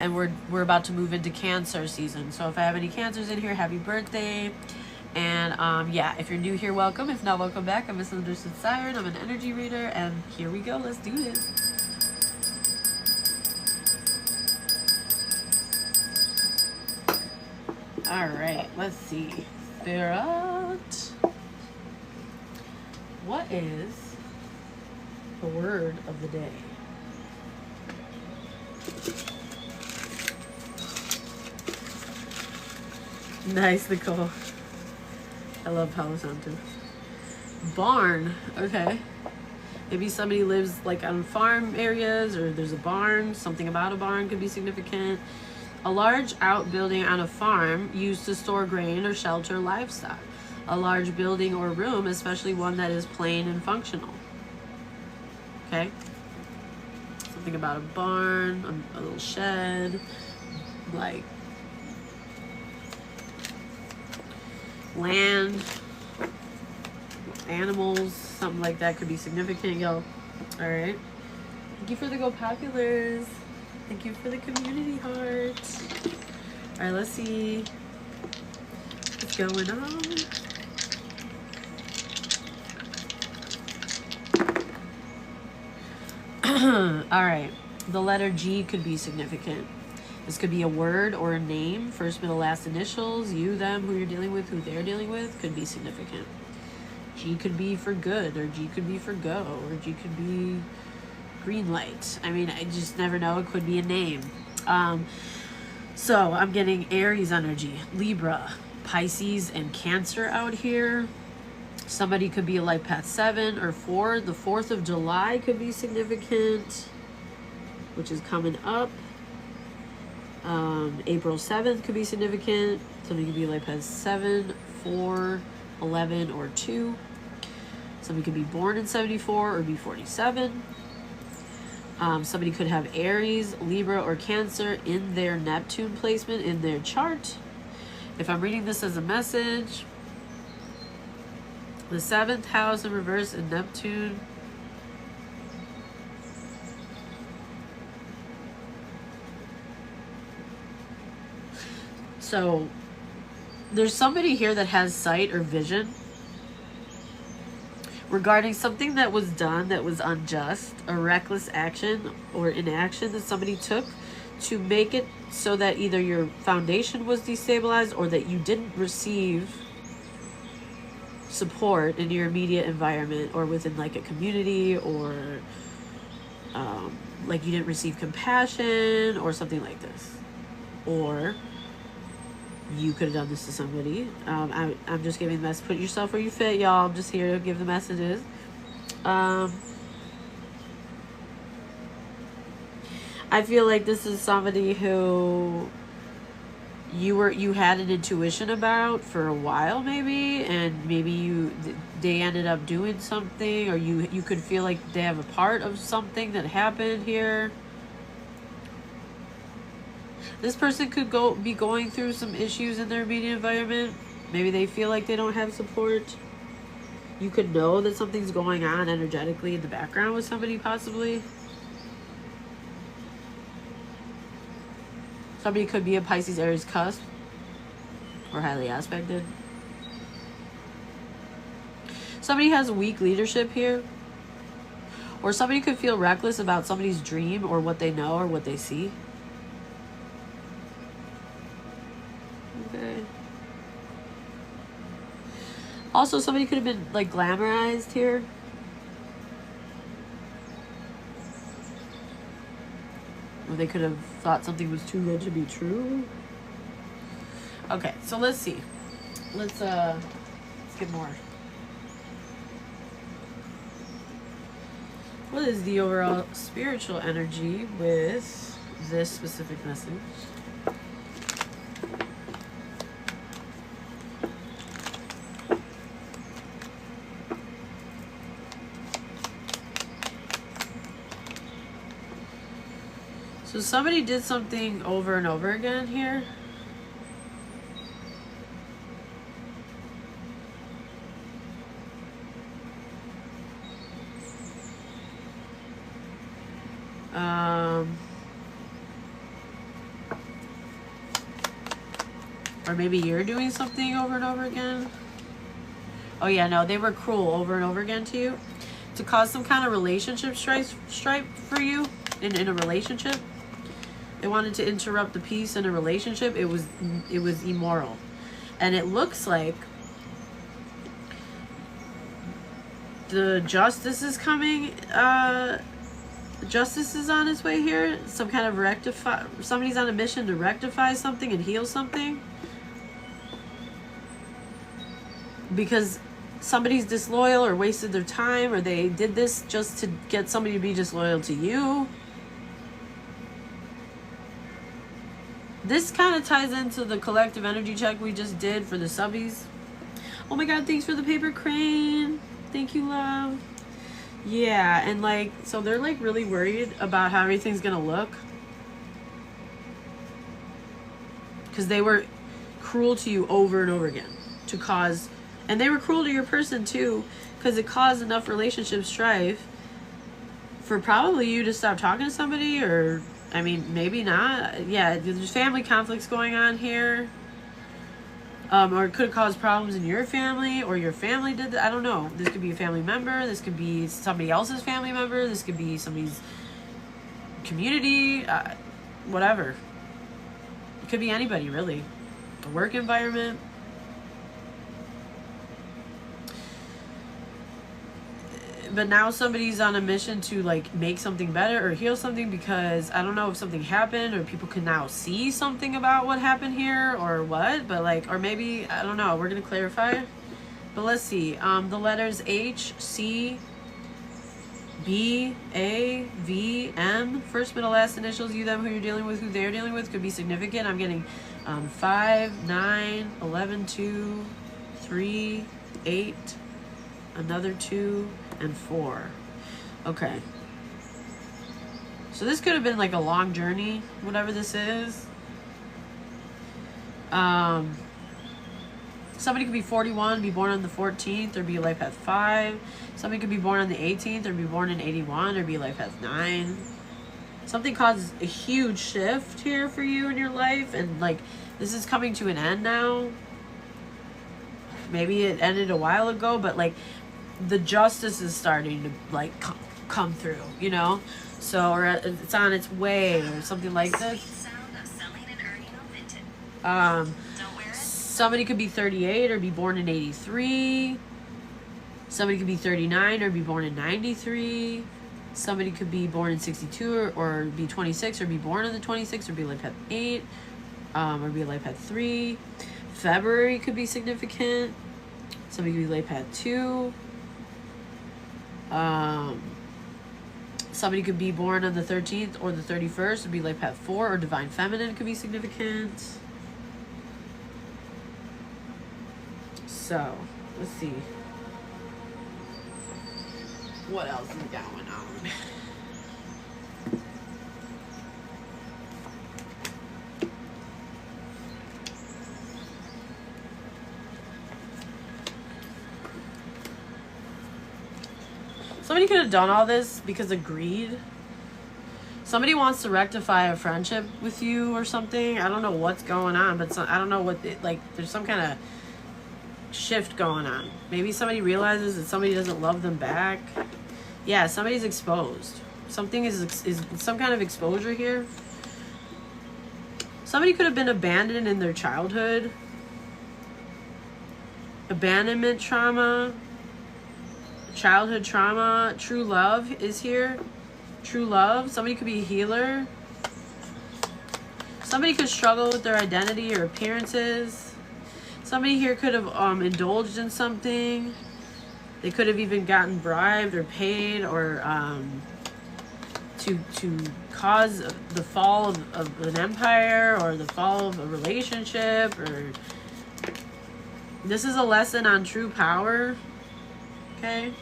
and we're about to move into Cancer season. So if I have any Cancers in here, happy birthday. And yeah, if you're new here, welcome. If not, welcome back. I'm Misunderstood Siren. I'm an energy reader, and here we go. Let's do this. All right, let's see. Spirit, what is the word of the day? Nice, Nicole. I love Palo Santo. Barn. Okay. Maybe somebody lives like on farm areas, or there's a barn. Something about a barn could be significant. A large outbuilding on a farm used to store grain or shelter livestock. A large building or room, especially one that is plain and functional. Okay. Something about a barn, a little shed, like land, animals, something like that could be significant, y'all. All right. Thank you for the Go Populars. Thank you for the community heart. All right, let's see what's going on. All right, the letter G could be significant. This could be a word or a name, first, middle, last initials, you, them, who you're dealing with, who they're dealing with, could be significant. G could be for good, or G could be for go, or G could be green light. I mean, I just never know. It could be a name. So I'm getting Aries energy, Libra, Pisces, and Cancer out here. Somebody could be a life path 7 or 4. The 4th of July could be significant, which is coming up. April 7th could be significant. Somebody could be life path 7, 4, 11, or 2. Somebody could be born in 74 or be 47. Somebody could have Aries, Libra, or Cancer in their Neptune placement in their chart. If I'm reading this as a message, the 7th house in reverse in Neptune. So there's somebody here that has sight or vision regarding something that was done that was unjust, a reckless action or inaction that somebody took to make it so that either your foundation was destabilized or that you didn't receive support in your immediate environment or within like a community, or like you didn't receive compassion or something like this. Or you could have done this to somebody. I'm just giving the message. Put yourself where you fit, y'all. I'm just here to give the messages. I feel like this is somebody who you had an intuition about for a while, maybe, and maybe they ended up doing something, or you could feel like they have a part of something that happened here. This person could be going through some issues in their immediate environment. Maybe they feel like they don't have support. You could know that something's going on energetically in the background with somebody, possibly. Somebody could be a Pisces, Aries cusp, or highly aspected. Somebody has weak leadership here. Or somebody could feel reckless about somebody's dream or what they know or what they see. Okay. Also, somebody could have been like glamorized here. Or they could have thought something was too good to be true. Okay, so let's see. Let's get more. What is the overall spiritual energy with this specific message? So somebody did something over and over again here. Or maybe you're doing something over and over again. Oh yeah, no, they were cruel over and over again to you. To cause some kind of relationship strife for you in a relationship. They wanted to interrupt the peace in a relationship. It was immoral. And it looks like the justice is coming. Justice is on its way here. Some kind of somebody's on a mission to rectify something and heal something. Because somebody's disloyal or wasted their time, or they did this just to get somebody to be disloyal to you. This kind of ties into the collective energy check we just did for the subbies. Oh my god, thanks for the paper crane. Thank you, love. Yeah, and like, so they're like really worried about how everything's gonna look. Because they were cruel to you over and over again. To cause, and they were cruel to your person too, because it caused enough relationship strife for probably you to stop talking to somebody, or I mean, maybe not. Yeah, there's family conflicts going on here. Or it could cause problems in your family, or your family did that. I don't know. This could be a family member. This could be somebody else's family member. This could be somebody's community. Whatever. It could be anybody, really. A work environment. But now somebody's on a mission to like make something better or heal something, because I don't know if something happened or people can now see something about what happened here or what, but like, or maybe, I don't know, we're gonna clarify. But let's see, the letters H, C, B, A, V, M, first, middle, last initials, you, them, who you're dealing with, who they're dealing with, could be significant. I'm getting 5, 9, 11, 2, 3, 8, another 2, and 4. Okay. So this could have been like a long journey, whatever this is. Somebody could be 41, be born on the 14th, or be life path 5. Somebody could be born on the 18th, or be born in 81, or be life path 9. Something causes a huge shift here for you in your life, and like this is coming to an end now. Maybe it ended a while ago, but like the justice is starting to like come through, you know? So, or it's on its way or something like this. Somebody could be 38 or be born in 83. Somebody could be 39 or be born in 93. Somebody could be born in 62 or be 26 or be born in the 26 or be life path 8 or be life path 3. February could be significant. Somebody could be life path 2. Somebody could be born on the 13th or the 31st, would be life path 4, or divine feminine could be significant. So, let's see. What else is going on? Somebody could have done all this because of greed. Somebody wants to rectify a friendship with you or something. I don't know what's going on, but I don't know what, like, there's some kind of shift going on. Maybe somebody realizes that somebody doesn't love them back. Yeah, somebody's exposed. Something is some kind of exposure here. Somebody could have been abandoned in their childhood. Abandonment trauma. Childhood trauma. True love is here. True love. Somebody could be a healer. Somebody could struggle with their identity or appearances. Somebody here could have indulged in something. They could have even gotten bribed or paid or to cause the fall of an empire or the fall of a relationship. Or this is a lesson on true power. Okay.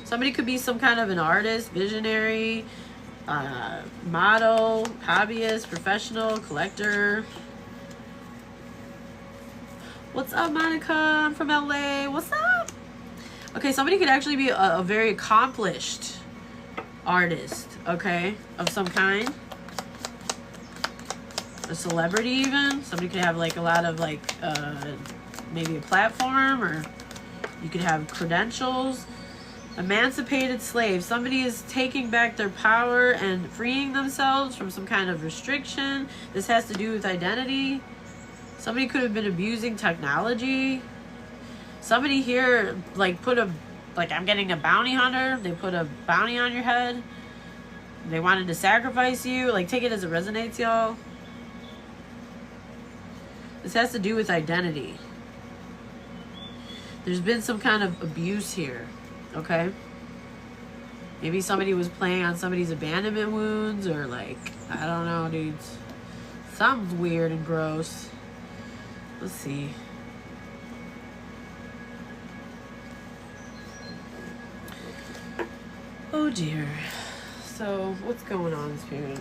Somebody could be some kind of an artist, visionary, model, hobbyist, professional, collector. What's up, Monica? I'm from LA. What's up? Okay, somebody could actually be a very accomplished artist, okay, of some kind. a celebrity even. Somebody could have like a lot of like maybe a platform, or you could have credentials. Emancipated slave. Somebody is taking back their power and freeing themselves from some kind of restriction. This has to do with identity. Somebody could have been abusing technology. Somebody here like put a, like, I'm getting a bounty hunter. They put a bounty on your head. They wanted to sacrifice you. Like, take it as it resonates, y'all. This has to do with identity. There's been some kind of abuse here. Okay? Maybe somebody was playing on somebody's abandonment wounds, or like, I don't know, dudes. Something's weird and gross. Let's see. Oh dear. So, what's going on, Spirit?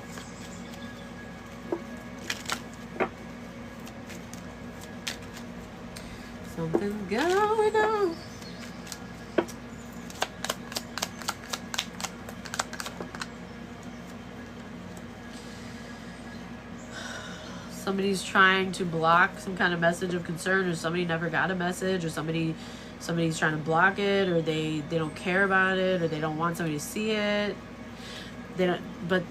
Something's going on. Somebody's trying to block some kind of message of concern, or somebody never got a message, or somebody's trying to block it, or they don't care about it, or they don't want somebody to see it. They don't, but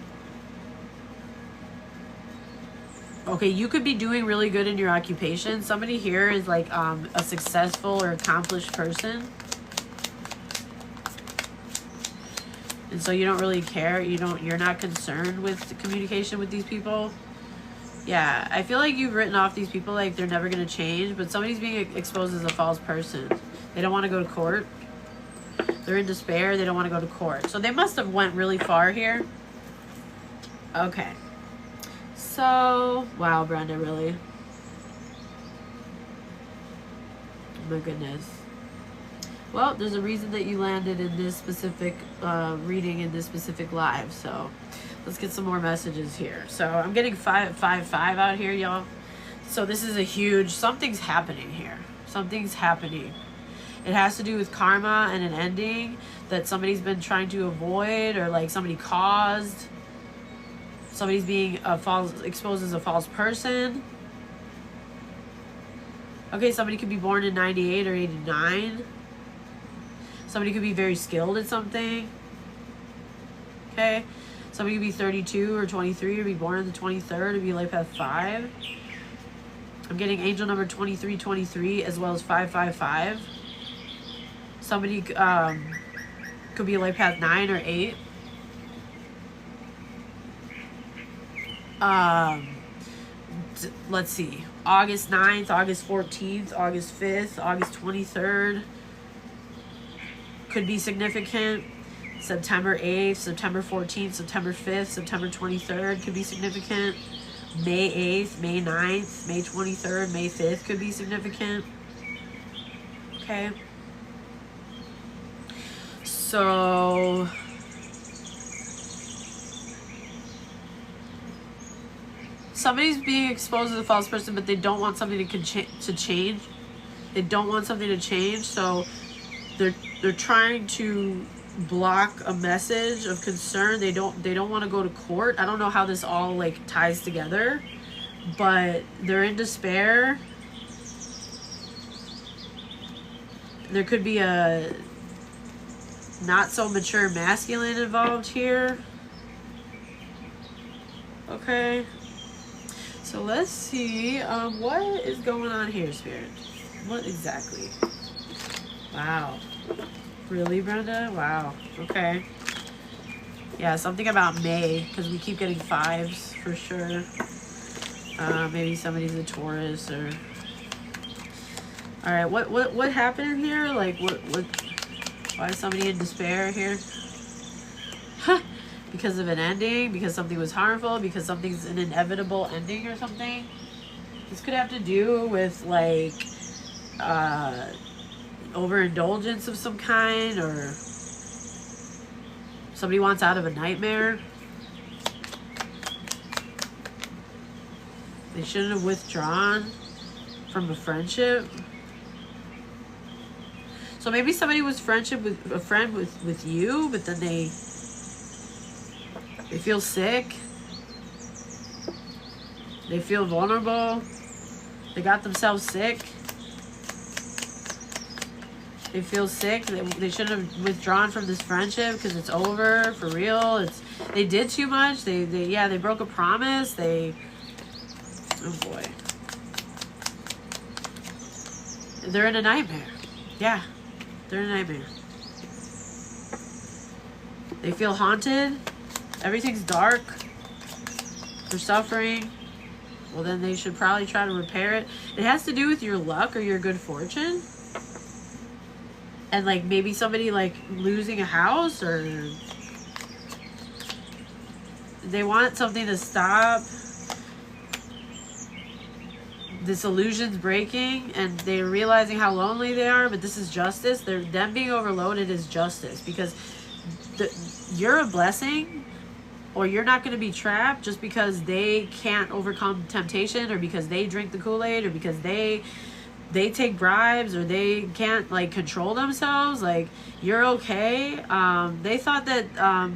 okay, you could be doing really good in your occupation. Somebody here is like a successful or accomplished person, and so you don't really care. You're not concerned with the communication with these people. Yeah, I feel like you've written off these people like they're never going to change, but somebody's being exposed as a false person. They don't want to go to court. They're in despair. They don't want to go to court. So they must have went really far here. Okay. So, wow, Brenda, really? Oh my goodness. Well, there's a reason that you landed in this specific reading, in this specific live, so let's get some more messages here. So I'm getting 555 out here, y'all. So this is a huge, something's happening here. Something's happening. It has to do with karma and an ending that somebody's been trying to avoid, or like somebody caused. Somebody's being exposed as a false person. Okay, somebody could be born in 98 or 89. Somebody could be very skilled at something. Okay. Somebody could be 32 or 23 or be born in the 23rd or be life path 5. I'm getting angel number 2323 as well as 555. Somebody could be life path 9 or 8. Let's see. August 9th, August 14th, August 5th, August 23rd. Could be significant. September 8th, September 14th, September 5th, September 23rd could be significant. May 8th, May 9th, May 23rd, May 5th could be significant. Okay. So somebody's being exposed as a false person, but they don't want something to change. They don't want something to change, so they're trying to block a message of concern. They don't want to go to court. I don't know how this all like ties together, but they're in despair. There could be a not so mature masculine involved here. Okay, so let's see what is going on here, Spirit. What exactly? Wow. Really, Brenda? Wow. Okay. Yeah, something about May, because we keep getting 5s for sure. Maybe somebody's a Taurus, or... Alright, what happened here? Like, what why is somebody in despair here? Because of an ending? Because something was harmful? Because something's an inevitable ending or something? This could have to do with, like, overindulgence of some kind, or somebody wants out of a nightmare. They shouldn't have withdrawn from a friendship. So maybe somebody was a friend with you, but then they feel sick. They feel vulnerable. They got themselves sick. They feel sick. They shouldn't have withdrawn from this friendship because it's over for real. They did too much. They broke a promise. Oh boy. They're in a nightmare. Yeah, they're in a nightmare. They feel haunted. Everything's dark. They're suffering. Well, then they should probably try to repair it. It has to do with your luck or your good fortune. And like maybe somebody like losing a house, or they want something to stop. This illusion's breaking and they're realizing how lonely they are, but this is justice. Them being overloaded is justice, because you're a blessing, or you're not going to be trapped just because they can't overcome temptation, or because they drink the Kool-Aid, or because they take bribes, or they can't like control themselves. Like, you're okay. They thought that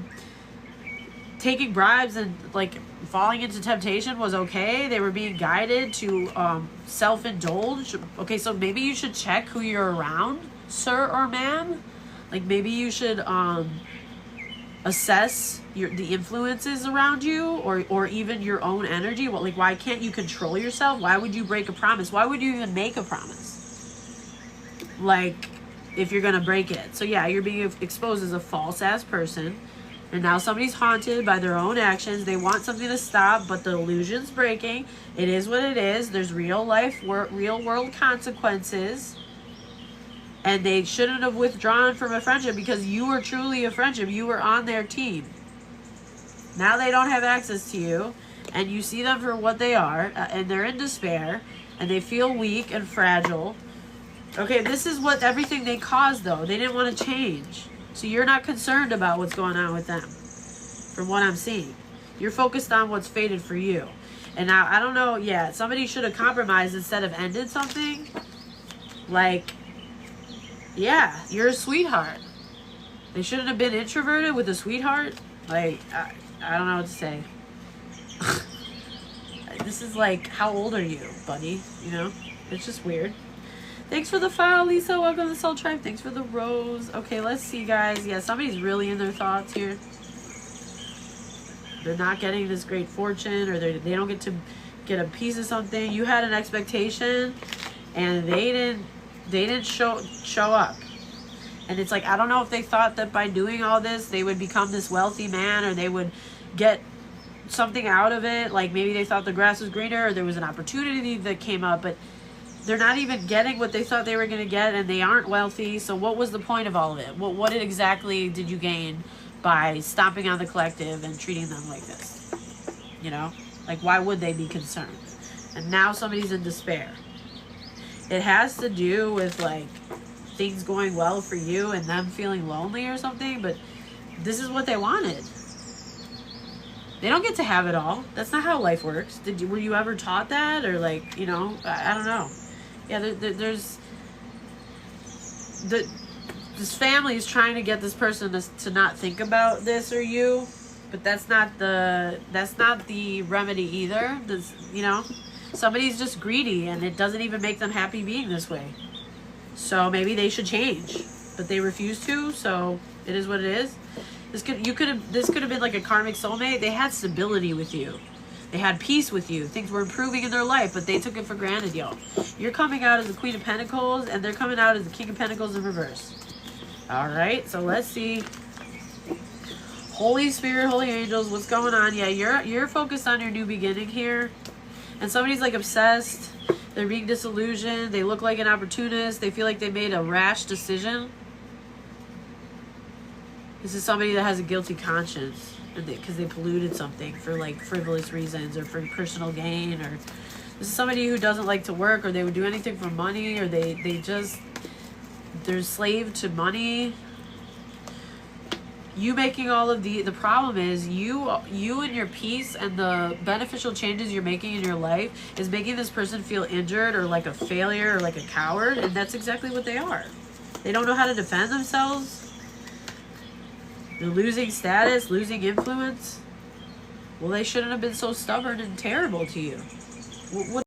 taking bribes and like falling into temptation was okay. They were being guided to self-indulge. Okay, so maybe you should check who you're around, sir or ma'am. Like, maybe you should assess the influences around you, or even your own energy. Well, like, why can't you control yourself? Why would you break a promise? Why would you even make a promise? Like, if you're gonna break it. So yeah, you're being exposed as a false ass person, and now somebody's haunted by their own actions. They want something to stop, but the illusion's breaking. It is what it is. There's real world consequences. And they shouldn't have withdrawn from a friendship, because you were truly a friendship. You were on their team. Now they don't have access to you, and you see them for what they are, and they're in despair, and they feel weak and fragile. Okay, this is what everything they caused, though. They didn't want to change. So you're not concerned about what's going on with them, from what I'm seeing. You're focused on what's fated for you. And now, I don't know, yeah, somebody should have compromised instead of ended something. Like, yeah, you're a sweetheart. They shouldn't have been introverted with a sweetheart. Like, I don't know what to say. This is like, how old are you, buddy? You know? It's just weird. Thanks for the file, Lisa. Welcome to the Soul Tribe. Thanks for the rose. Okay, let's see, guys. Yeah, somebody's really in their thoughts here. They're not getting this great fortune, or they don't get to get a piece of something. You had an expectation, and they didn't show up. And it's like, I don't know if they thought that by doing all this they would become this wealthy man, or they would get something out of it. Like, maybe they thought the grass was greener, or there was an opportunity that came up, but they're not even getting what they thought they were going to get, and they aren't wealthy. So what was the point of all of it? What exactly did you gain by stomping on the collective and treating them like this? You know, like, why would they be concerned? And now somebody's in despair. It has to do with like things going well for you and them feeling lonely or something, but this is what they wanted. They don't get to have it all. That's not how life works. Were you ever taught that? Or like, you know, I don't know. Yeah, there's this family is trying to get this person to not think about this or you, but that's not the remedy either. You know, somebody's just greedy, and it doesn't even make them happy being this way. So maybe they should change, but they refuse to. So it is what it is. This could have been like a karmic soulmate. They had stability with you. They had peace with you. Things were improving in their life, but they took it for granted, y'all. You're coming out as the Queen of Pentacles, and they're coming out as the King of Pentacles in reverse. All right, so let's see. Holy Spirit, Holy Angels, what's going on? Yeah, you're focused on your new beginning here, and somebody's like obsessed. They're being disillusioned. They look like an opportunist. They feel like they made a rash decision. This is somebody that has a guilty conscience because they polluted something for like frivolous reasons or for personal gain, or this is somebody who doesn't like to work, or they would do anything for money, or they're slave to money. You making all of the problem is you and your peace and the beneficial changes you're making in your life is making this person feel injured or like a failure or like a coward, and that's exactly what they are. They don't know how to defend themselves. They're losing status, losing influence. Well, they shouldn't have been so stubborn and terrible to you. What